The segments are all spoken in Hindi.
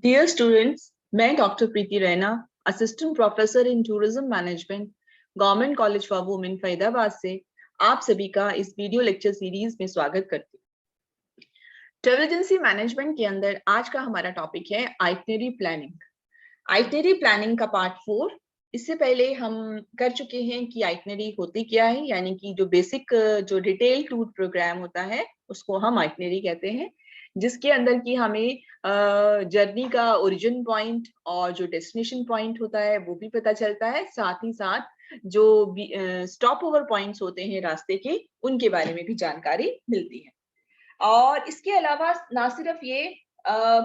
डियर स्टूडेंट्स, मैं doctor Preeti Raina, assistant professor in tourism management, government college for women Faridabad से आप सभी का इस वीडियो लेक्चर सीरीज में स्वागत करती हूँ। ट्रैवल एजेंसी मैनेजमेंट के अंदर आज का हमारा टॉपिक है आइटनरी प्लानिंग। आइटनरी प्लानिंग का पार्ट 4। इससे पहले हम कर चुके हैं कि आइटनरी होती क्या है, यानी कि जो बेसिक जो डिटेल टूर प्रोग्राम होता है उसको हम आइटनरी कहते हैं, जिसके अंदर की हमें जर्नी का ओरिजिन पॉइंट और जो डेस्टिनेशन पॉइंट होता है वो भी पता चलता है। साथ ही साथ जो स्टॉप ओवर पॉइंट्स होते हैं रास्ते के, उनके बारे में भी जानकारी मिलती है। और इसके अलावा ना सिर्फ ये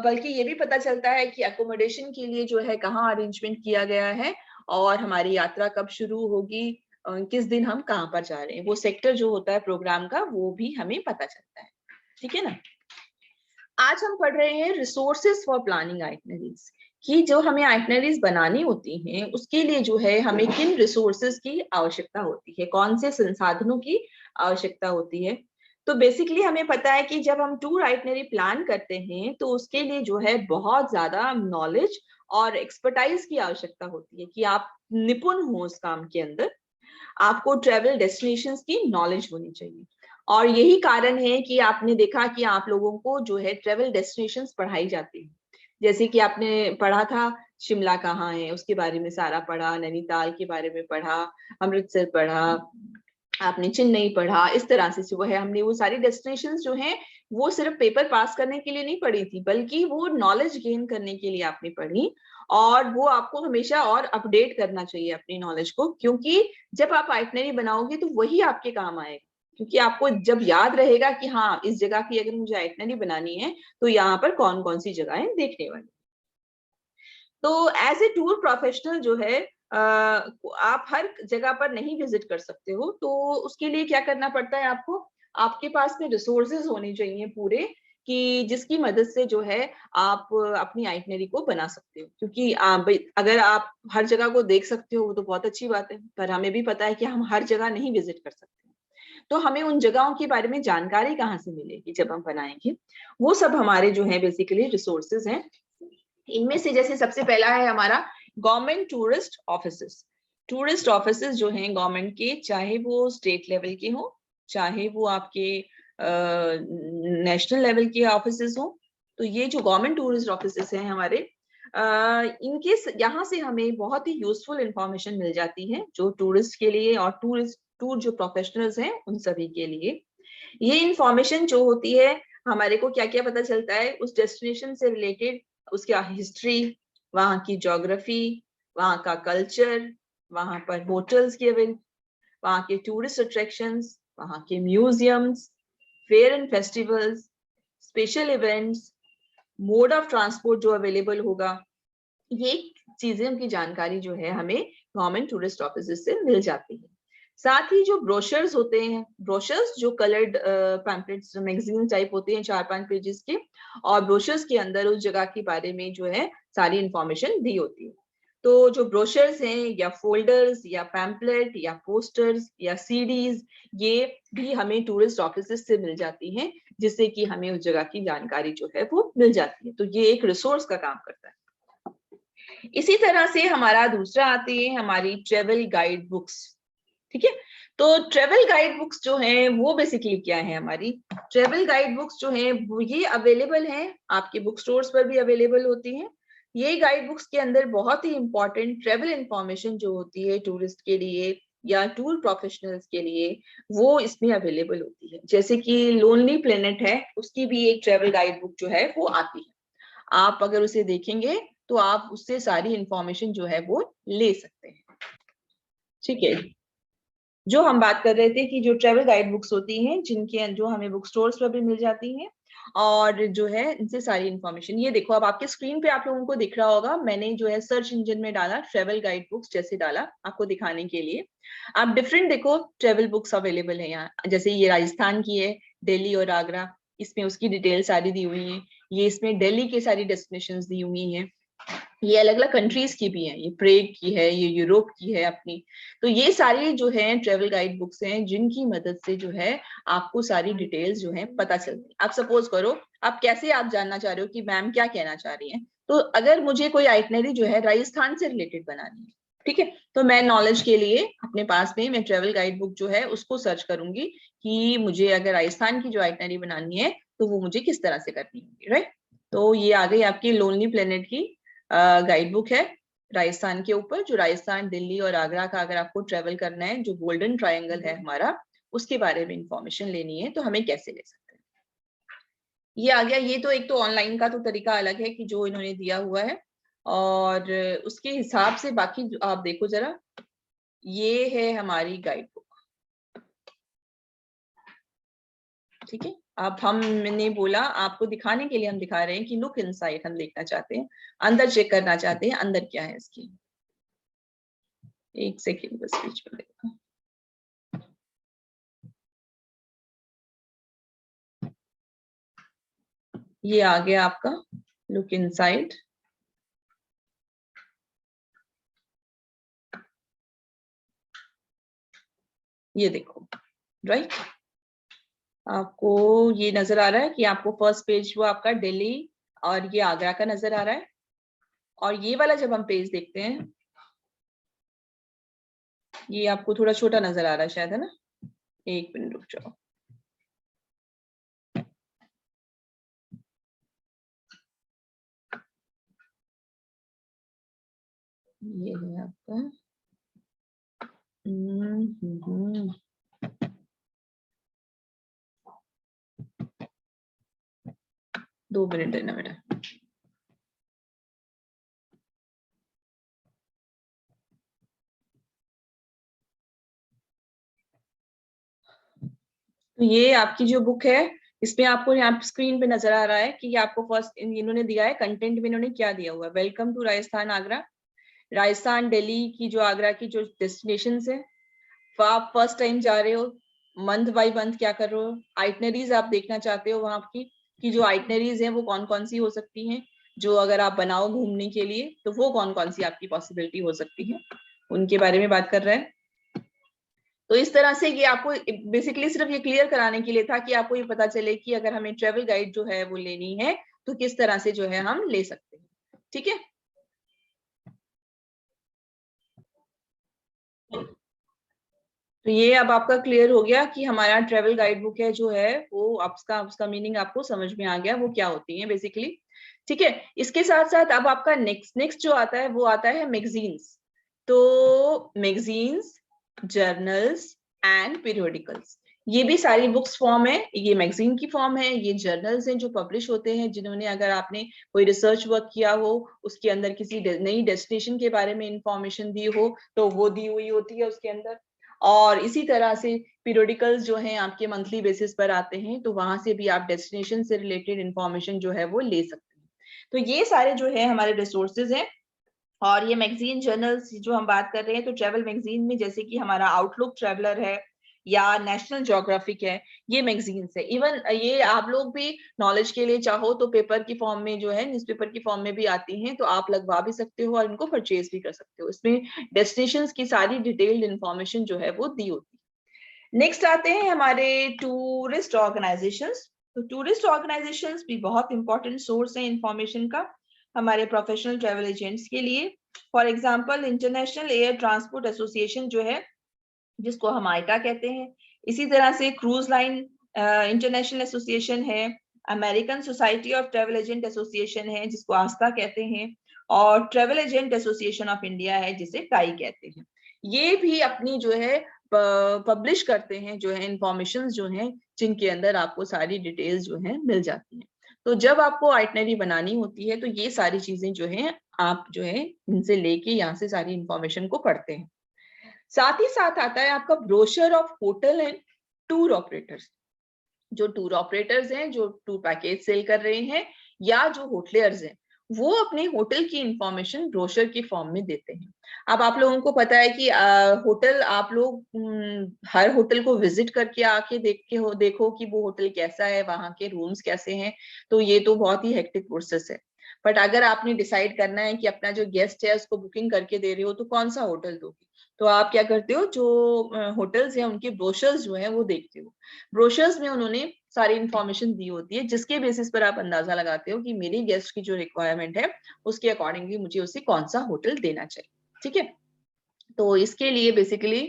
बल्कि ये भी पता चलता है कि अकोमोडेशन के लिए जो है कहाँ अरेंजमेंट किया गया है और हमारी यात्रा कब शुरू होगी, किस दिन हम कहाँ पर जा रहे हैं, वो सेक्टर जो होता है प्रोग्राम का वो भी हमें पता चलता है। ठीक है ना। आज हम पढ़ रहे हैं रिसोर्सेज फॉर प्लानिंग आइटनरीज, कि जो हमें आइटनरीज बनानी होती हैं उसके लिए जो है हमें किन रिसोर्सेज की आवश्यकता होती है, कौन से संसाधनों की आवश्यकता होती है। तो बेसिकली हमें पता है कि जब हम टूर आइटनरी प्लान करते हैं तो उसके लिए जो है बहुत ज्यादा नॉलेज और एक्सपर्टाइज की आवश्यकता होती है, कि आप निपुण हो उस काम के अंदर। आपको ट्रेवल डेस्टिनेशंस की नॉलेज होनी चाहिए। और यही कारण है कि आपने देखा कि आप लोगों को जो है ट्रेवल डेस्टिनेशंस पढ़ाई जाती है। जैसे कि आपने पढ़ा था शिमला कहाँ है उसके बारे में सारा पढ़ा, नैनीताल के बारे में पढ़ा, अमृतसर पढ़ा, आपने चेन्नई पढ़ा। इस तरह से जो है हमने वो सारी डेस्टिनेशंस जो हैं वो सिर्फ पेपर पास करने के लिए नहीं पढ़ी थी, बल्कि वो नॉलेज गेन करने के लिए आपने पढ़ी। और वो आपको हमेशा और अपडेट करना चाहिए अपनी नॉलेज को, क्योंकि जब आप आइटनरी बनाओगे तो वही आपके काम आएगा। क्योंकि आपको जब याद रहेगा कि हाँ, इस जगह की अगर मुझे आइटनरी बनानी है तो यहाँ पर कौन कौन सी जगहें देखने वाली। तो एज ए टूर प्रोफेशनल जो है आप हर जगह पर नहीं विजिट कर सकते हो, तो उसके लिए क्या करना पड़ता है आपको, आपके पास में रिसोर्सेज होने चाहिए पूरे, कि जिसकी मदद से जो है आप अपनी आइटनरी को बना सकते हो। क्योंकि अगर आप हर जगह को देख सकते हो वो तो बहुत अच्छी बात है, पर हमें भी पता है कि हम हर जगह नहीं विजिट कर सकते। तो हमें उन जगहों के बारे में जानकारी कहाँ से मिलेगी जब हम बनाएंगे, वो सब हमारे जो है बेसिकली रिसोर्सेज हैं। इनमें से जैसे सबसे पहला है हमारा government tourist offices. Tourist offices जो हैं गवर्नमेंट के, चाहे वो स्टेट लेवल के हो, चाहे वो आपके नेशनल लेवल के ऑफिसेस हो, तो ये जो गवर्नमेंट टूरिस्ट ऑफिसेस हैं हमारे, इनके यहाँ से हमें बहुत ही यूजफुल इंफॉर्मेशन मिल जाती है, जो टूरिस्ट के लिए और टूर जो प्रोफेशनल्स हैं उन सभी के लिए। ये इंफॉर्मेशन जो होती है, हमारे को क्या क्या पता चलता है उस डेस्टिनेशन से रिलेटेड, उसका हिस्ट्री, वहाँ की ज्योग्राफी, वहाँ का कल्चर, वहाँ पर होटल्स के इवेंट, वहाँ के टूरिस्ट अट्रैक्शंस, वहाँ के museums, fair and festivals, special events, mode of transport जो अवेलेबल होगा, ये चीजें की जानकारी जो है हमें गवर्नमेंट टूरिस्ट ऑफिस से मिल जाती है। साथ ही जो ब्रोशर्स होते हैं, ब्रोशर्स जो कलर्ड पैम्पलेट्स मैगजीन टाइप होते हैं 4-5 पेजेस के, और ब्रोशर्स के अंदर उस जगह के बारे में जो है सारी इंफॉर्मेशन दी होती है। तो जो ब्रोशर्स हैं या फोल्डर्स या पैम्पलेट या पोस्टर्स या सीडीज, ये भी हमें टूरिस्ट ऑफिस से मिल जाती हैं, जिससे कि हमें उस जगह की जानकारी जो है वो मिल जाती है। तो ये एक रिसोर्स का काम करता है। इसी तरह से हमारा दूसरा आती है हमारी ट्रेवल गाइड बुक्स। ठीक है। तो ट्रेवल गाइड बुक्स जो हैं वो बेसिकली क्या है, हमारी ट्रेवल गाइड बुक्स जो हैं वो ये अवेलेबल हैं, आपके बुक स्टोर्स पर भी अवेलेबल होती हैं। ये गाइड बुक्स के अंदर बहुत ही इंपॉर्टेंट ट्रेवल इंफॉर्मेशन जो होती है टूरिस्ट के लिए या टूर प्रोफेशनल्स के लिए, वो इसमें अवेलेबल होती है। जैसे कि लोनली प्लेनेट है, उसकी भी एक ट्रेवल गाइड बुक जो है वो आती है। आप अगर उसे देखेंगे तो आप उससे सारी इंफॉर्मेशन जो है वो ले सकते हैं। ठीक है। जो हम बात कर रहे थे कि जो ट्रेवल गाइड बुक्स होती हैं, जिनके जो हमें बुक स्टोर्स पर भी मिल जाती हैं, और जो है इनसे सारी इंफॉर्मेशन, ये देखो अब आपके स्क्रीन पे आप लोगों को दिख रहा होगा, मैंने जो है सर्च इंजन में डाला ट्रेवल गाइड बुक्स, जैसे डाला आपको दिखाने के लिए। आप डिफरेंट देखो ट्रेवल बुक्स अवेलेबल है यहाँ। जैसे ये राजस्थान की है, दिल्ली और आगरा, इसमें उसकी डिटेल सारी दी हुई है। ये इसमें दिल्ली के सारी डेस्टिनेशन दी हुई है। ये अलग अलग कंट्रीज की भी हैं, ये प्रेग की है, ये यूरोप की है अपनी। तो ये सारी जो है ट्रेवल गाइड बुक्स हैं जिनकी मदद से जो है आपको सारी डिटेल्स जो है पता चलती है। आप सपोज करो आप कैसे आप जानना चाह रहे हो कि मैम क्या कहना चाह रही हैं, तो अगर मुझे कोई आइटनरी जो है राजस्थान से रिलेटेड बनानी है, ठीक है, तो मैं नॉलेज के लिए अपने पास में मैं ट्रेवल गाइड बुक जो है उसको सर्च करूंगी कि मुझे अगर राजस्थान की जो आइटनरी बनानी है तो वो मुझे किस तरह से करनी होगी, राइट। तो ये आ गई आपकी लोनली प्लेनेट की गाइड बुक है राजस्थान के ऊपर, जो राजस्थान, दिल्ली और आगरा का अगर आपको ट्रेवल करना है, जो गोल्डन ट्रायंगल है हमारा, उसके बारे में इंफॉर्मेशन लेनी है तो हमें कैसे ले सकते हैं। ये आ गया। ये तो एक तो ऑनलाइन का तो तरीका अलग है कि जो इन्होंने दिया हुआ है, और उसके हिसाब से बाकी आप देखो जरा, ये है हमारी गाइड बुक, ठीक है। अब हमने बोला आपको दिखाने के लिए हम दिखा रहे हैं कि लुक इनसाइड, हम देखना चाहते हैं, अंदर चेक करना चाहते हैं अंदर क्या है इसकी। एक सेकेंड बस बीच में देखो। ये आ गया आपका लुक इनसाइड। ये देखो, राइट, आपको ये नजर आ रहा है कि आपको फर्स्ट पेज वो आपका दिल्ली और ये आगरा का नजर आ रहा है। और ये वाला जब हम पेज देखते हैं, ये आपको थोड़ा छोटा नजर आ रहा है शायद, है ना। एक मिनट रुक जाओ। ये है आपका 2 मिनट देना बेटा। तो ये आपकी जो बुक है, इसमें आपको यहाँ स्क्रीन पे नजर आ रहा है कि आपको फर्स्ट इन्होंने दिया है कंटेंट में, इन्होंने क्या दिया हुआ है, वेलकम टू राजस्थान आगरा। राजस्थान दिल्ली की जो आगरा की जो डेस्टिनेशन है, आप फर्स्ट टाइम जा रहे हो, मंथ बाय मंथ क्या कर रहे हो, आइटनरीज आप देखना चाहते हो वहां की कि जो आइटनरीज हैं वो कौन कौन सी हो सकती हैं, जो अगर आप बनाओ घूमने के लिए तो वो कौन कौन सी आपकी पॉसिबिलिटी हो सकती है, उनके बारे में बात कर रहे हैं। तो इस तरह से ये आपको बेसिकली सिर्फ ये क्लियर कराने के लिए था कि आपको ये पता चले कि अगर हमें ट्रेवल गाइड जो है वो लेनी है तो किस तरह से जो है हम ले सकते हैं, ठीक है। तो ये अब आपका क्लियर हो गया कि हमारा ट्रेवल गाइड बुक है जो है वो आपका उसका मीनिंग आपको समझ में आ गया, वो क्या होती है बेसिकली, ठीक है। इसके साथ साथ अब आपका नेक्स्ट नेक्स्ट जो आता है वो आता है मैगजीन्स। तो मैगजीन्स, जर्नल्स एंड पीरियोडिकल्स, ये भी सारी बुक्स फॉर्म है। ये मैगजीन की फॉर्म है, ये जर्नल्स हैं जो पब्लिश होते हैं, जिन्होंने अगर आपने कोई रिसर्च वर्क किया हो, उसके अंदर किसी नई डेस्टिनेशन के बारे में इंफॉर्मेशन दी हो तो वो दी हुई होती है उसके अंदर। और इसी तरह से पीरियोडिकल्स जो हैं आपके मंथली बेसिस पर आते हैं, तो वहां से भी आप डेस्टिनेशन से रिलेटेड इंफॉर्मेशन जो है वो ले सकते हैं। तो ये सारे जो है हमारे रिसोर्सेज हैं। और ये मैगजीन जर्नल्स जो हम बात कर रहे हैं, तो ट्रेवल मैगजीन में जैसे कि हमारा आउटलुक ट्रेवलर है या नेशनल ज्योग्राफिक है, ये मैगजीन्स है। इवन ये आप लोग भी नॉलेज के लिए चाहो तो पेपर की फॉर्म में जो है, न्यूज़पेपर की फॉर्म में भी आती हैं, तो आप लगवा भी सकते हो और इनको परचेज भी कर सकते हो। इसमें डेस्टिनेशंस की सारी डिटेल्ड इंफॉर्मेशन जो है वो दी होती है। नेक्स्ट आते हैं हमारे टूरिस्ट ऑर्गेनाइजेशंस। तो टूरिस्ट ऑर्गेनाइजेशंस भी बहुत इंपॉर्टेंट सोर्स है इंफॉर्मेशन का हमारे प्रोफेशनल ट्रेवल एजेंट्स के लिए। For example international air transport association जो है, जिसको हम आइटा कहते हैं। इसी तरह से क्रूज लाइन इंटरनेशनल एसोसिएशन है, American society of travel agent association है जिसको आस्था कहते हैं, और travel agent association of India है जिसे टाई कहते हैं। ये भी अपनी जो है पब्लिश करते हैं जो है इंफॉर्मेशन जो है, जिनके अंदर आपको सारी डिटेल्स जो है मिल जाती हैं। तो जब आपको आइटनरी बनानी होती है तो ये सारी चीजें जो है आप जो है इनसे लेके यहाँ से सारी इंफॉर्मेशन को पढ़ते हैं। साथ ही साथ आता है आपका brochure of hotel and tour operators. जो टूर ऑपरेटर्स हैं, जो टूर पैकेज सेल कर रहे हैं, या जो होटलियर्स हैं, वो अपने होटल की इंफॉर्मेशन ब्रोशर के फॉर्म में देते हैं। अब आप लोगों को पता है कि होटल आप लोग हर होटल को विजिट करके आके देखो कि वो होटल कैसा है, वहां के रूम्स कैसे हैं, तो ये तो बहुत ही हेक्टिक प्रोसेस है। बट अगर आपने डिसाइड करना है कि अपना जो गेस्ट है उसको बुकिंग करके दे रहे हो तो कौन सा होटल दोगे, तो आप क्या करते हो, जो होटल्स हैं उनके ब्रोशर्स जो है वो देखते हो। ब्रोशर्स में उन्होंने सारी इंफॉर्मेशन दी होती है, जिसके बेसिस पर आप अंदाजा लगाते हो कि मेरी गेस्ट की जो रिक्वायरमेंट है उसके अकॉर्डिंगली मुझे उसे कौन सा होटल देना चाहिए। ठीक है, तो इसके लिए बेसिकली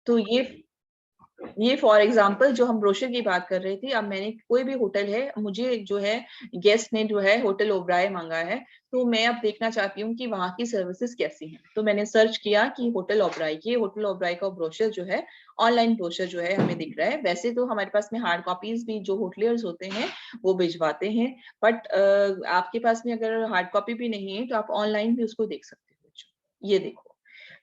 तो ये फॉर एग्जाम्पल जो हम ब्रोशर की बात कर रहे थे, अब मैंने कोई भी होटल है, मुझे जो है गेस्ट ने जो है होटल ओबराय मांगा है, तो मैं अब देखना चाहती हूँ कि वहाँ की सर्विसेज कैसी हैं। तो मैंने सर्च किया कि होटल ओबराय, ये होटल ओबराय का ब्रोशर जो है, ऑनलाइन ब्रोशर जो है हमें दिख रहा है। वैसे तो हमारे पास में हार्ड कॉपीज भी जो होटलियर्स होते हैं वो भिजवाते हैं, बट आपके पास में अगर हार्ड कॉपी भी नहीं है तो आप ऑनलाइन भी उसको देख सकते हो। ये देखो,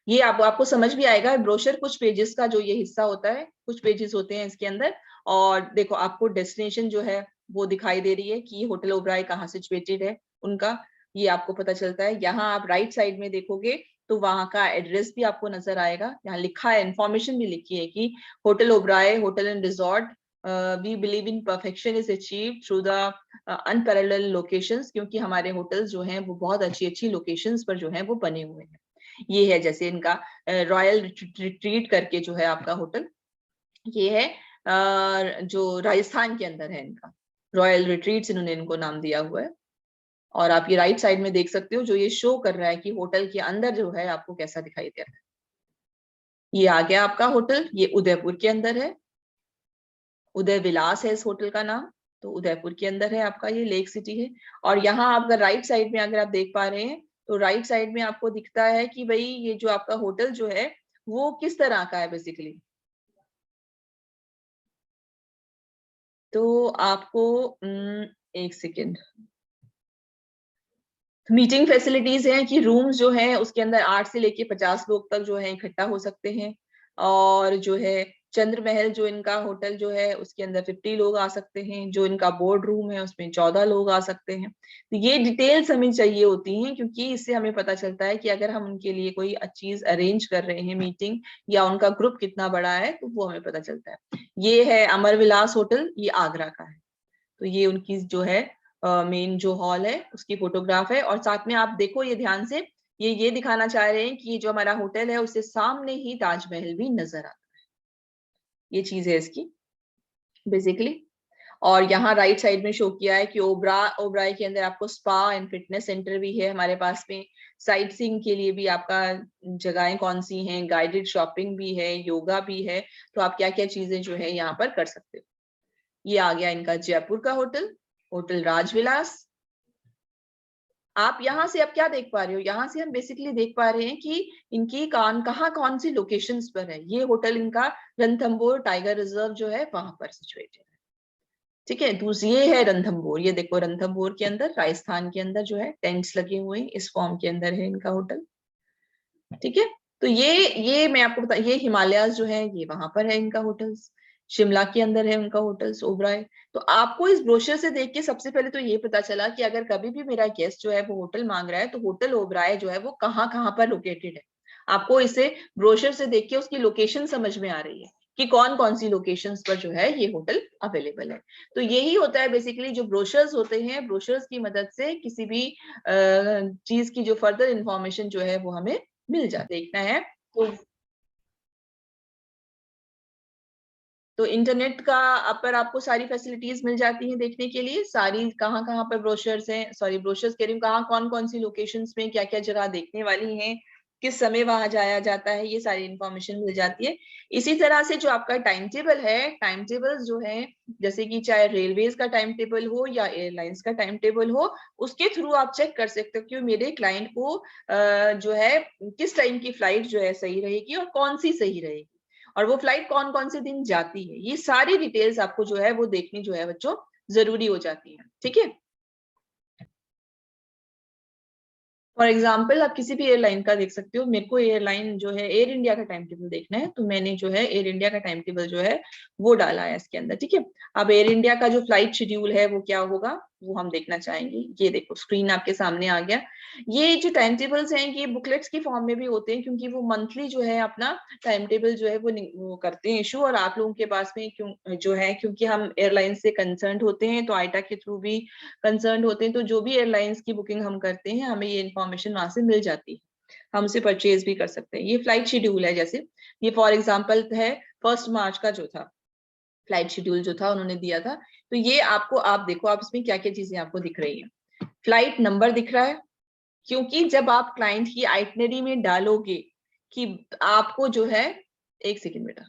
ये आपको समझ भी आएगा। ब्रोशर कुछ पेजेस का जो ये हिस्सा होता है, कुछ पेजेस होते हैं इसके अंदर, और देखो आपको डेस्टिनेशन जो है वो दिखाई दे रही है कि ये होटल ओबराय कहाँ सिचुएटेड है उनका, ये आपको पता चलता है। यहाँ आप राइट साइड में देखोगे तो वहां का एड्रेस भी आपको नजर आएगा, यहाँ लिखा है, इन्फॉर्मेशन भी लिखी है कि hotel Oberoi hotel and resort, we believe in perfection is achieve through the unparalleled locations, क्योंकि हमारे होटल्स जो हैं वो बहुत अच्छी अच्छी लोकेशंस पर जो है वो बने हुए हैं। ये है जैसे इनका रॉयल रिट्रीट करके जो है आपका होटल, ये है जो राजस्थान के अंदर है, इनका रॉयल रिट्रीट्स इन्होंने इनको नाम दिया हुआ है। और आप ये राइट साइड में देख सकते हो, जो ये शो कर रहा है कि होटल के अंदर जो है आपको कैसा दिखाई दे रहा है। ये आ गया आपका होटल, ये उदयपुर के अंदर है, उदय विलास है इस होटल का नाम, तो उदयपुर के अंदर है आपका, ये लेक सिटी है। और यहाँ आप अगर राइट साइड में अगर आप देख पा रहे हैं तो राइट साइड में आपको दिखता है कि भाई ये जो आपका होटल जो है वो किस तरह का है बेसिकली। तो आपको एक सेकेंड, मीटिंग फैसिलिटीज हैं कि रूम्स जो है उसके अंदर 8 से लेके 50 लोग तक जो है इकट्ठा हो सकते हैं। और जो है चंद्र महल जो इनका होटल जो है उसके अंदर 50 लोग आ सकते हैं, जो इनका बोर्ड रूम है उसमें 14 लोग आ सकते हैं। तो ये डिटेल्स हमें चाहिए होती हैं, क्योंकि इससे हमें पता चलता है कि अगर हम उनके लिए कोई चीज अरेंज कर रहे हैं मीटिंग, या उनका ग्रुप कितना बड़ा है, तो वो हमें पता चलता है। ये है अमर विलास होटल, ये आगरा का है। तो ये उनकी जो है मेन जो हॉल है उसकी फोटोग्राफ है। और साथ में आप देखो ये ध्यान से, ये दिखाना चाह रहे हैं कि ये जो हमारा होटल है उससे सामने ही ताजमहल भी नजर आता है। ये चीज है इसकी बेसिकली। और यहाँ राइट साइड में शो किया है कि ओबराय के अंदर आपको स्पा एंड फिटनेस सेंटर भी है हमारे पास में। साइट सीइंग के लिए भी आपका जगहें कौन सी हैं, गाइडेड शॉपिंग भी है, योगा भी है। तो आप क्या क्या चीजें जो है यहाँ पर कर सकते हो। ये आ गया इनका जयपुर का होटल, होटल राजविलास। आप यहाँ से अब क्या देख पा रहे हो, यहाँ से हम बेसिकली देख पा रहे हैं कि इनकी कौन सी लोकेशंस पर है। ये होटल इनका रणथंभौर टाइगर रिजर्व जो है वहां पर सिचुएटेड है। ठीक है, दूसरी ये है रणथंभौर, ये देखो रणथंभौर के अंदर राजस्थान के अंदर जो है टेंट्स लगे हुए हैं, इस फॉर्म के अंदर है इनका होटल। ठीक है, तो ये मैं आपको बता, ये हिमालयाज जो है ये वहां पर है इनका होटल्स, शिमला के अंदर है उनका होटल्स ओबराय। तो आपको इस ब्रोशर से देख के सबसे पहले तो ये पता चला कि अगर कभी भी मेरा गेस्ट जो है वो होटल मांग रहा है तो होटल ओबराय जो है वो कहाँ कहाँ पर लोकेटेड है। आपको इसे ब्रोशर से देख के उसकी लोकेशन समझ में आ रही है कि कौन कौन सी लोकेशंस पर जो है ये होटल अवेलेबल है। तो यही होता है बेसिकली, जो ब्रोशर्स होते हैं, ब्रोशर्स की मदद से किसी भी चीज की जो फर्दर इंफॉर्मेशन जो है वो हमें मिल जाता देखना है। तो इंटरनेट का पर आपको सारी फैसिलिटीज मिल जाती हैं देखने के लिए, सारी कहाँ कहाँ पर ब्रोशर्स हैं, सॉरी ब्रोशर्स कह रही हूँ, कहाँ कौन कौन सी लोकेशंस में क्या क्या जगह देखने वाली हैं, किस समय वहां जाया जाता है, ये सारी इंफॉर्मेशन मिल जाती है। इसी तरह से जो आपका टाइम टेबल है, टाइम टेबल जो है, जैसे कि चाहे रेलवेज का टाइम टेबल हो या एयरलाइंस का टाइम टेबल हो, उसके थ्रू आप चेक कर सकते हो कि मेरे क्लाइंट को जो है किस टाइम की फ्लाइट जो है सही रहेगी और कौन सी सही रहेगी, और वो फ्लाइट कौन कौन से दिन जाती है। ये सारी डिटेल्स आपको जो है वो देखनी जो है बच्चों जरूरी हो जाती है। ठीक है, फॉर एग्जाम्पल आप किसी भी एयरलाइन का देख सकते हो। मेरे को एयरलाइन जो है एयर इंडिया का टाइम टेबल देखना है, तो मैंने जो है एयर इंडिया का टाइम टेबल जो है वो डाला है इसके अंदर। ठीक है, अब एयर इंडिया का जो फ्लाइट शेड्यूल है वो क्या होगा, वो हम देखना चाहेंगे। ये देखो स्क्रीन आपके सामने आ गया। ये जो टाइम टेबल्स हैं ये बुकलेट्स की फॉर्म में भी होते हैं, क्योंकि वो मंथली जो है अपना टाइम टेबल जो है वो करते हैं इशू, और आप लोगों के पास में क्यों जो है, क्योंकि हम एयरलाइन से कंसर्न होते हैं तो आईटा के थ्रू भी कंसर्न होते हैं, तो जो भी एयरलाइंस की बुकिंग हम करते हैं हमें ये इन्फॉर्मेशन वहां से मिल जाती है, हम उसे परचेज भी कर सकते हैं। ये फ्लाइट शेड्यूल है, जैसे ये फॉर एग्जाम्पल है 1 मार्च का जो था फ्लाइट शेड्यूल जो था उन्होंने दिया था। तो ये आपको, आप देखो आप इसमें क्या क्या चीजें आपको दिख रही है। फ्लाइट नंबर दिख रहा है, क्योंकि जब आप क्लाइंट की आइटनरी में डालोगे कि आपको जो है, एक सेकेंड बेटा,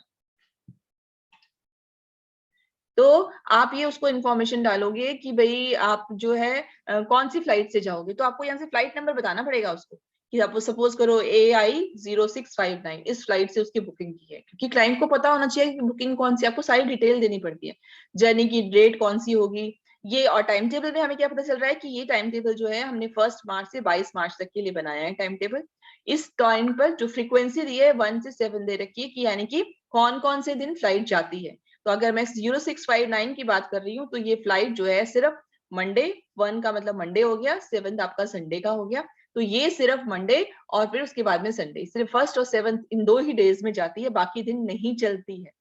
तो आप ये उसको इन्फॉर्मेशन डालोगे कि भाई आप जो है कौन सी फ्लाइट से जाओगे, तो आपको यहाँ से फ्लाइट नंबर बताना पड़ेगा उसको कि आप सपोज करो AI0659 इस फ्लाइट से उसकी बुकिंग की है, क्योंकि क्लाइंट को पता होना चाहिए कि बुकिंग कौन सी, आपको सारी डिटेल देनी पड़ती है, जर्नी की डेट कौन सी होगी ये। और टाइम टेबल में हमें क्या पता चल रहा है कि ये टाइम टेबल जो है हमने 1 मार्च से 22 मार्च तक के लिए बनाया है टाइम टेबल। इस टाइम पर जो फ्रीक्वेंसी दी है 1 से 7 दे रखी है कि यानी कि कौन कौन से दिन फ्लाइट जाती है। तो अगर मैं 0659 की बात कर रही हूँ तो ये फ्लाइट जो है सिर्फ मंडे, 1 का मतलब मंडे हो गया, 7 आपका संडे का हो गया, तो ये सिर्फ मंडे और फिर उसके बाद में संडे, सिर्फ 1 और 7 इन 2 ही डेज में जाती है, बाकी दिन नहीं चलती है।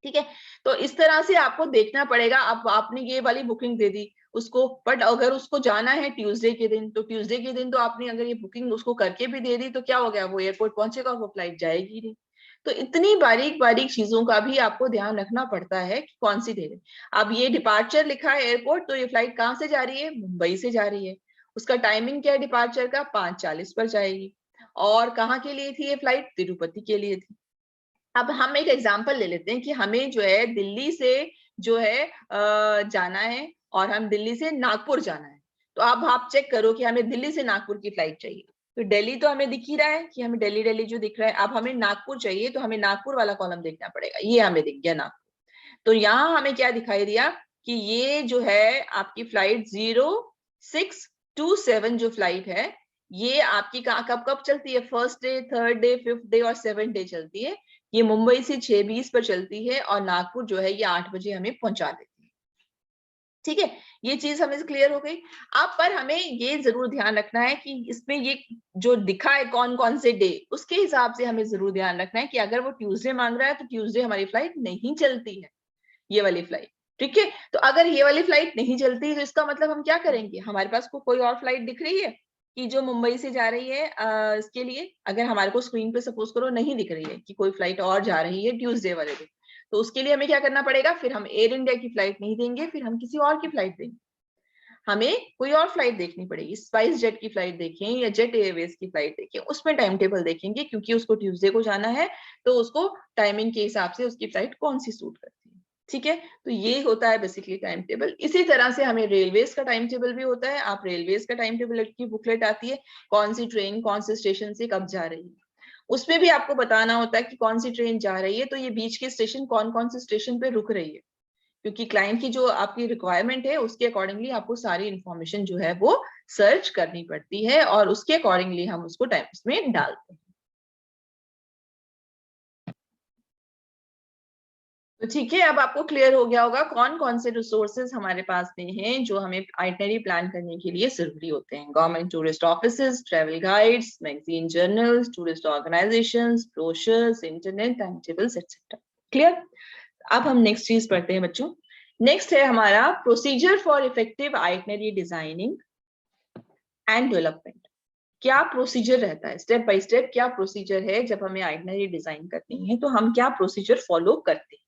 ठीक है, तो इस तरह से आपको देखना पड़ेगा। अब आपने ये वाली बुकिंग दे दी उसको, बट अगर उसको जाना है ट्यूसडे के दिन, तो ट्यूसडे के दिन तो आपने अगर ये बुकिंग उसको करके भी दे दी तो क्या हो गया, वो एयरपोर्ट पहुंचेगा, वो फ्लाइट जाएगी नहीं। तो इतनी बारीक बारीक चीजों का भी आपको ध्यान रखना पड़ता है कि कौन सी दे रहे। अब ये डिपार्चर लिखा है एयरपोर्ट, तो ये फ्लाइट कहाँ से जा रही है, मुंबई से जा रही है। उसका टाइमिंग क्या है डिपार्चर का, 5:40 पर जाएगी। और कहाँ के लिए थी ये फ्लाइट, तिरुपति के लिए थी। अब हम एक एग्जांपल ले लेते हैं कि हमें जो है दिल्ली से जो है जाना है, और हम दिल्ली से नागपुर जाना है। तो अब आप चेक करो कि हमें दिल्ली से नागपुर की फ्लाइट चाहिए, तो दिल्ली तो हमें दिख ही रहा है कि हमें दिल्ली दिल्ली जो दिख रहा है। अब हमें नागपुर चाहिए, तो हमें नागपुर वाला कॉलम देखना पड़ेगा, ये हमें दिख गया नागपुर। तो यहाँ हमें क्या दिखाई दिया कि ये जो है आपकी फ्लाइट 0627 जो फ्लाइट है, ये आपकी कब कब चलती है, 1st day, 3rd day, 5th day और 7th डे चलती है। ये मुंबई से 6:20 पर चलती है और नागपुर जो है ये 8 बजे हमें पहुंचा देती है। ठीक है, ये चीज हमें क्लियर हो गई। अब पर हमें ये जरूर ध्यान रखना है कि इसमें ये जो दिखा है कौन कौन से डे, उसके हिसाब से हमें जरूर ध्यान रखना है कि अगर वो ट्यूसडे मांग रहा है तो ट्यूसडे हमारी फ्लाइट नहीं चलती है, ये वाली फ्लाइट। ठीक है, तो अगर ये वाली फ्लाइट नहीं चलती तो इसका मतलब हम क्या करेंगे, हमारे पास कोई और फ्लाइट दिख रही है कि जो मुंबई से जा रही है, इसके लिए अगर हमारे को स्क्रीन पे सपोज करो नहीं दिख रही है कि कोई फ्लाइट और जा रही है ट्यूसडे वाले दिन, तो उसके लिए हमें क्या करना पड़ेगा, फिर हम एयर इंडिया की फ्लाइट नहीं देंगे, फिर हम किसी और की फ्लाइट देंगे। हमें कोई और फ्लाइट देखनी पड़ेगी, स्पाइस जेट की फ्लाइट देखें या जेट एयरवेज की फ्लाइट देखें, उसमें टाइम टेबल देखेंगे, क्योंकि उसको ट्यूसडे को जाना है, तो उसको टाइमिंग के हिसाब से उसकी फ्लाइट कौन सी सूट करती है। ठीक है, तो ये होता है बेसिकली टाइम टेबल। इसी तरह से हमें रेलवेज का टाइम टेबल भी होता है। आप रेलवेज का टाइम टेबल की बुकलेट आती है, कौन सी ट्रेन कौन से स्टेशन से कब जा रही है, उसमें भी आपको बताना होता है कि कौन सी ट्रेन जा रही है, तो ये बीच के स्टेशन कौन कौन से स्टेशन पे रुक रही है, क्योंकि क्लाइंट की जो आपकी रिक्वायरमेंट है उसके अकॉर्डिंगली आपको सारी इंफॉर्मेशन जो है वो सर्च करनी पड़ती है, और उसके अकॉर्डिंगली हम उसको टाइम्स में डालते हैं। तो ठीक है, अब आपको क्लियर हो गया होगा कौन कौन से रिसोर्सेज हमारे पास में हैं जो हमें आइटनरी प्लान करने के लिए जरूरी होते हैं। Government tourist offices, travel guides, magazine journals, tourist organisations, brochures, internet, time tables etcetera. Clear. अब हम नेक्स्ट चीज पढ़ते हैं बच्चों। नेक्स्ट है हमारा procedure for effective itinerary designing and development. क्या प्रोसीजर रहता है, स्टेप बाय स्टेप क्या प्रोसीजर है जब हमें आइटनरी डिजाइन करनी है, तो हम क्या प्रोसीजर फॉलो करते हैं।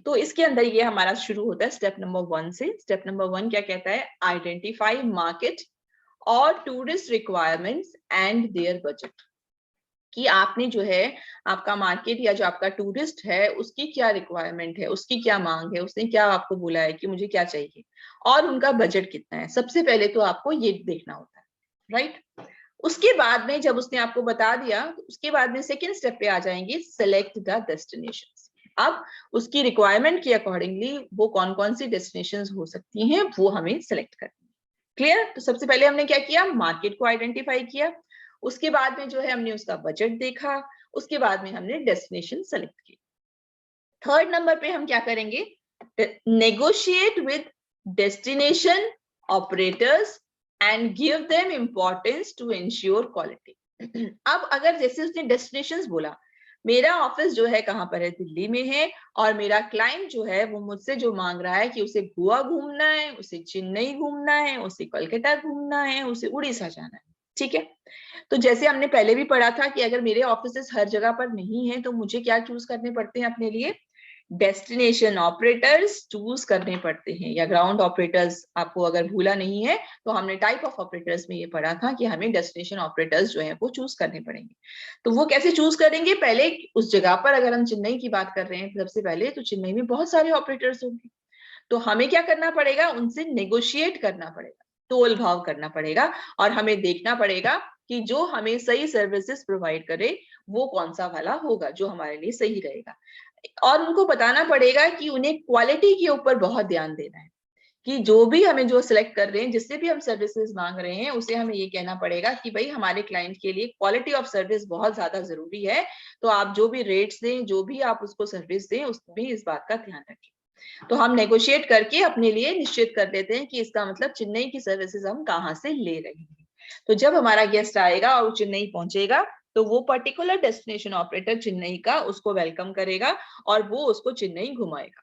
तो इसके अंदर ये हमारा शुरू होता है स्टेप नंबर 1 से। स्टेप नंबर 1 क्या कहता है, आइडेंटिफाई मार्केट और tourist requirements and their budget. कि आपने जो है आपका मार्केट या जो आपका टूरिस्ट है उसकी क्या रिक्वायरमेंट है, उसकी क्या मांग है, उसने क्या आपको बोला है कि मुझे क्या चाहिए, और उनका बजट कितना है। सबसे पहले तो आपको ये देखना होता है, राइट। उसके बाद में जब उसने आपको बता दिया, तो उसके बाद में सेकेंड स्टेप पे आ जाएंगे, सेलेक्ट द डेस्टिनेशंस। अब उसकी रिक्वायरमेंट के अकॉर्डिंगली वो कौन कौन सी डेस्टिनेशंस हो सकती हैं वो हमें सेलेक्ट करनी है। क्लियर। तो सबसे पहले हमने क्या किया, मार्केट को आइडेंटिफाई किया, उसके बाद में जो है हमने उसका बजट देखा, उसके बाद में हमने डेस्टिनेशन सेलेक्ट की। थर्ड नंबर पे हम क्या करेंगे, negotiate with destination operators and give them importance to ensure quality. अब अगर जैसे उसने डेस्टिनेशंस बोला, मेरा ऑफिस जो है कहाँ पर है, दिल्ली में है, और मेरा क्लाइंट जो है वो मुझसे जो मांग रहा है कि उसे गोवा घूमना है, उसे चेन्नई घूमना है, उसे कोलकाता घूमना है, उसे उड़ीसा जाना है, ठीक है। तो जैसे हमने पहले भी पढ़ा था कि अगर मेरे ऑफिसेस हर जगह पर नहीं है तो मुझे क्या चूज करने पड़ते हैं अपने लिए, डेस्टिनेशन ऑपरेटर्स चूज करने पड़ते हैं, या ग्राउंड ऑपरेटर्स, आपको अगर भूला नहीं है तो हमने टाइप ऑफ ऑपरेटर्स में ये पढ़ा था कि हमें डेस्टिनेशन ऑपरेटर्स जो है वो चूज करने पड़ेंगे। तो वो कैसे चूज करेंगे, पहले उस जगह पर अगर हम चेन्नई की बात कर रहे हैं सबसे पहले, तो चेन्नई में बहुत सारे ऑपरेटर्स होंगे, तो हमें क्या करना पड़ेगा, उनसे नेगोशिएट करना पड़ेगा, तोल भाव करना पड़ेगा, और हमें देखना पड़ेगा कि जो हमें सही सर्विसेज प्रोवाइड करे वो कौन सा वाला होगा जो हमारे लिए सही रहेगा। और उनको बताना पड़ेगा कि उन्हें क्वालिटी के ऊपर बहुत ध्यान देना है, कि जो भी हमें जो सिलेक्ट कर रहे हैं, जिससे भी हम सर्विसेज मांग रहे हैं, उसे हमें ये कहना पड़ेगा कि भाई हमारे क्लाइंट के लिए क्वालिटी ऑफ सर्विस बहुत ज्यादा जरूरी है, तो आप जो भी रेट्स दें, जो भी आप उसको सर्विस दें, उसमें इस बात का ध्यान रखें। तो हम नेगोशिएट करके अपने लिए निश्चित कर देते हैं कि इसका मतलब चेन्नई की सर्विसेज हम कहाँ से ले रहे हैं। तो जब हमारा गेस्ट आएगा और चेन्नई पहुंचेगा तो वो पर्टिकुलर डेस्टिनेशन ऑपरेटर चेन्नई का उसको वेलकम करेगा और वो उसको चेन्नई घुमाएगा।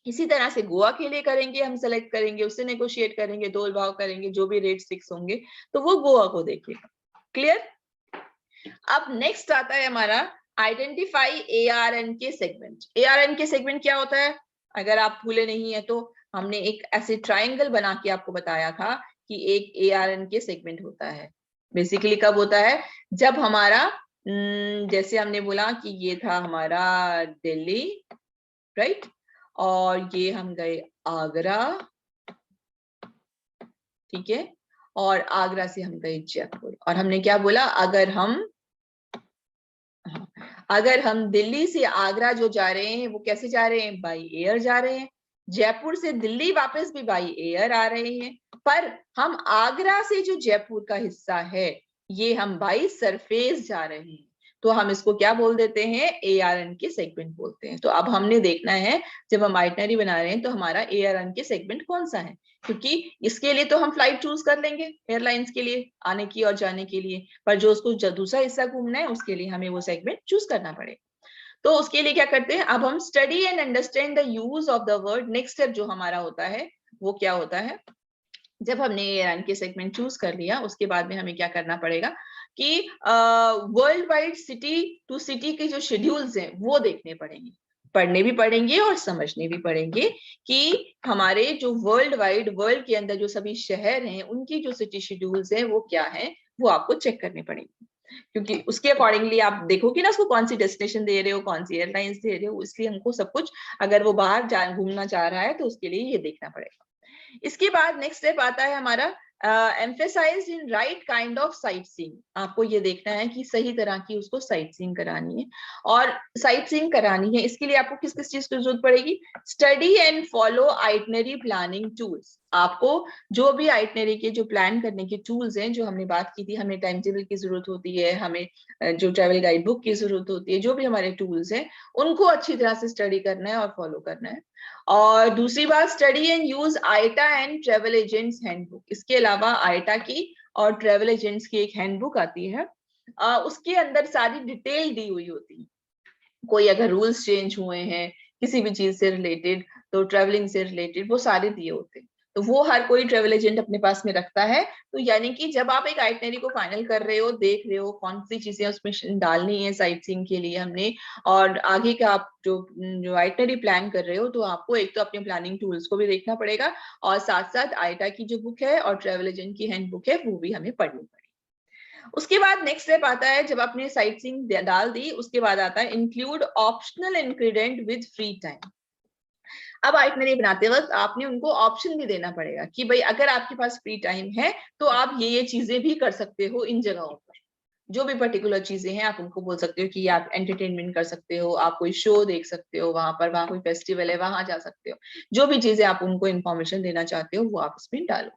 इसी तरह से गोवा के लिए करेंगे, हम सेलेक्ट करेंगे, उससे नेगोशिएट करेंगे, तोल भाव करेंगे, जो भी रेट्स फिक्स होंगे तो वो गोवा को देखेगा। क्लियर? अब नेक्स्ट आता है हमारा आइडेंटिफाई ARN के सेगमेंट। ARN के सेगमेंट क्या होता है, अगर आप भूले नहीं है तो हमने एक ऐसे ट्राइंगल बना के आपको बताया था कि एक ARN के सेगमेंट होता है। बेसिकली कब होता है, जब हमारा जैसे हमने बोला कि ये था हमारा दिल्ली, राइट, और ये हम गए आगरा, ठीक है, और आगरा से हम गए जयपुर, और हमने क्या बोला, अगर हम दिल्ली से आगरा जो जा रहे हैं वो कैसे जा रहे हैं, बाई एयर जा रहे हैं, जयपुर से दिल्ली वापस भी बाई एयर आ रहे हैं, पर हम आगरा से जो जयपुर का हिस्सा है ये हम बाई सरफेस जा रहे हैं, तो हम इसको क्या बोल देते हैं, ARN के सेगमेंट बोलते हैं। तो अब हमने देखना है जब हम आइटनरी बना रहे हैं तो हमारा ARN के सेगमेंट कौन सा है, क्योंकि इसके लिए तो हम फ्लाइट चूज कर लेंगे एयरलाइंस के लिए आने की और जाने के लिए, पर जो उसको दूसरा हिस्सा घूमना है उसके लिए हमें वो सेगमेंट चूज करना पड़ेगा। तो उसके लिए क्या करते हैं, अब हम study and understand the use of the word. Next step जो हमारा होता है वो क्या होता है, जब हमने एयरलाइन के सेगमेंट चूज कर लिया उसके बाद में हमें क्या करना पड़ेगा कि world wide city to city के जो शेड्यूल्स हैं वो देखने पड़ेंगे, पढ़ने भी पड़ेंगे और समझने भी पड़ेंगे कि हमारे जो वर्ल्ड के अंदर जो सभी शहर हैं उनकी जो सिटी शेड्यूल्स हैं वो क्या है, वो आपको चेक करने पड़ेंगे, क्योंकि उसके अकॉर्डिंगली आप देखोगे ना उसको कौन सी डेस्टिनेशन दे रहे हो, कौन सी एयरलाइंस दे रहे हो, इसलिए हमको सब कुछ, अगर वो बाहर घूमना चाह रहा है तो उसके लिए ये देखना पड़ेगा। इसके बाद नेक्स्ट स्टेप आता है हमारा emphasise in right kind of sightseeing. आपको ये देखना है कि सही तरह की उसको साइट सीइंग करानी है, और साइट सीइंग करानी है इसके लिए आपको किस किस चीज की जरूरत पड़ेगी, study and follow itinerary planning tools. आपको जो भी आइटनरी के जो प्लान करने के टूल्स हैं, जो हमने बात की थी, हमें टाइम टेबल की जरूरत होती है, हमें जो ट्रेवल गाइड बुक की जरूरत होती है, जो भी हमारे टूल्स हैं उनको अच्छी तरह से स्टडी करना है और फॉलो करना है। और दूसरी बात, study and use IATA and travel agents handbook. इसके अलावा आइटा की और ट्रेवल एजेंट्स की एक हैंडबुक आती है, उसके अंदर सारी डिटेल दी हुई होती है, कोई अगर रूल्स चेंज हुए हैं किसी भी चीज से रिलेटेड, तो ट्रेवलिंग से रिलेटेड वो सारे दिए होते हैं, तो वो हर कोई ट्रेवल एजेंट अपने पास में रखता है। तो यानी कि जब आप एक आइटनरी को फाइनल कर रहे हो, देख रहे हो कौन सी चीजें उसमें डालनी है साइट सीइंग के लिए हमने, और आगे का आप जो आइटनरी प्लान कर रहे हो, तो आपको एक तो अपने प्लानिंग टूल्स को भी देखना पड़ेगा, और साथ साथ आइटा की जो बुक है और ट्रेवल एजेंट की हैंड बुक है वो भी हमें पढ़नी पड़ेगी। उसके बाद नेक्स्ट स्टेप आता है, जब आपने साइट सीइंग डाल दी उसके बाद आता है include optional ingredient with free time. अब आइटनरी बनाते वक्त आपने उनको ऑप्शन भी देना पड़ेगा कि भाई अगर आपके पास फ्री टाइम है तो आप ये चीजें भी कर सकते हो इन जगहों पर, जो भी पर्टिकुलर चीजें हैं आप उनको बोल सकते हो कि आप एंटरटेनमेंट कर सकते हो, आप कोई शो देख सकते हो वहां पर, वहां कोई फेस्टिवल है वहां जा सकते हो, जो भी चीजें आप उनको इंफॉर्मेशन देना चाहते हो वो आप उसमें डालो।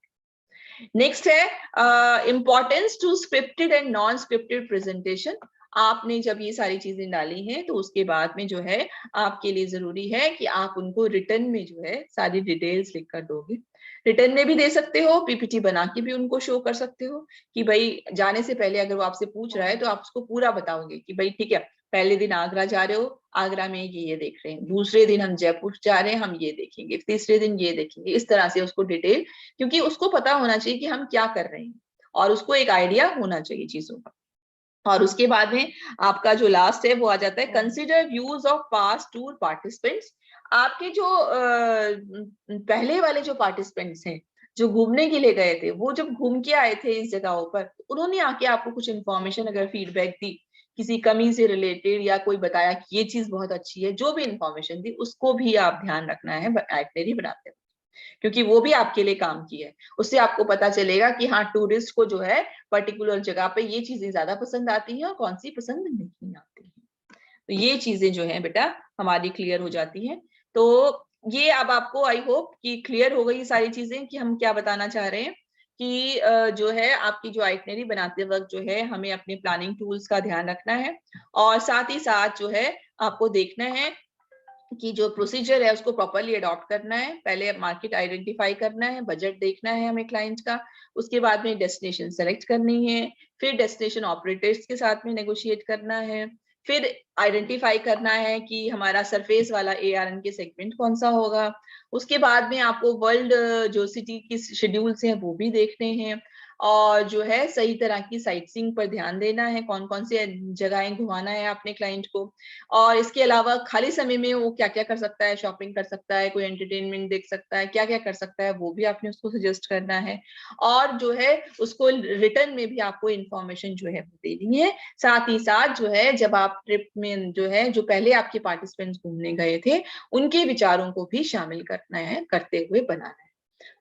नेक्स्ट है importance to scripted and non scripted presentation. आपने जब ये सारी चीजें डाली हैं तो उसके बाद में जो है आपके लिए जरूरी है कि आप उनको रिटर्न में जो है सारी डिटेल्स लिख कर दोगे। रिटर्न में भी दे सकते हो, पीपीटी बना के भी उनको शो कर सकते हो कि भाई जाने से पहले अगर वो आपसे पूछ रहा है तो आप उसको पूरा बताओगे कि भाई ठीक है, पहले दिन आगरा जा रहे हो, आगरा में ये देख रहे हैं, दूसरे दिन हम जयपुर जा रहे हैं, हम ये देखेंगे, तीसरे दिन ये देखेंगे, इस तरह से उसको डिटेल, क्योंकि उसको पता होना चाहिए कि हम क्या कर रहे हैं और उसको एक आइडिया होना चाहिए चीजों का। और उसके बाद में आपका जो लास्ट है वो आ जाता है consider views of past tour participants. आपके जो पहले वाले जो पार्टिसिपेंट्स हैं जो घूमने के लिए गए थे, वो जब घूम के आए थे इस जगहों पर, उन्होंने आके आपको कुछ इन्फॉर्मेशन अगर फीडबैक दी किसी कमी से रिलेटेड, या कोई बताया कि ये चीज बहुत अच्छी है, जो भी इन्फॉर्मेशन दी उसको भी आप ध्यान रखना है आइटनरी बनाते हैं, क्योंकि वो भी आपके लिए काम की है। उससे आपको पता चलेगा कि हाँ टूरिस्ट को जो है पर्टिकुलर जगह पे ये चीजें ज्यादा पसंद आती हैं और कौन सी पसंद नहीं आती है। तो ये चीजें जो है बेटा हमारी क्लियर हो जाती हैं। तो ये अब आपको आई होप कि क्लियर हो गई सारी चीजें कि हम क्या बताना चाह रहे हैं कि जो है आपकी जो आइटनरी बनाते वक्त जो है हमें अपने प्लानिंग टूल्स का ध्यान रखना है, और साथ ही साथ जो है आपको देखना है कि जो प्रोसीजर है उसको प्रॉपरली अडॉप्ट करना है। पहले मार्केट आइडेंटिफाई करना है, बजट देखना है हमें क्लाइंट का, उसके बाद में डेस्टिनेशन सेलेक्ट करनी है, फिर डेस्टिनेशन ऑपरेटर्स के साथ में नेगोशिएट करना है, फिर आइडेंटिफाई करना है कि हमारा सरफेस वाला एआरएन के सेगमेंट कौन सा होगा। उसके बाद में आपको वर्ल्ड जो सिटी की शेड्यूल्स हैं वो भी देखने हैं, और जो है सही तरह की साइटसीइंग पर ध्यान देना है, कौन कौन सी जगहें घुमाना है अपने क्लाइंट को। और इसके अलावा खाली समय में वो क्या क्या कर सकता है, शॉपिंग कर सकता है, कोई एंटरटेनमेंट देख सकता है, क्या क्या कर सकता है वो भी आपने उसको सजेस्ट करना है। और जो है उसको रिटर्न में भी आपको इंफॉर्मेशन जो है वो देनी है। साथ ही साथ जो है जब आप ट्रिप में जो है जो पहले आपके पार्टिसिपेंट्स घूमने गए थे उनके विचारों को भी शामिल करना है, करते हुए बनाना है।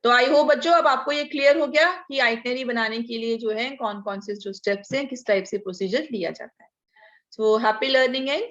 तो आई होप बच्चों अब आपको ये क्लियर हो गया कि आइटनरी बनाने के लिए जो है कौन कौन से जो स्टेप्स हैं, किस टाइप से प्रोसीजर लिया जाता है। So happy learning and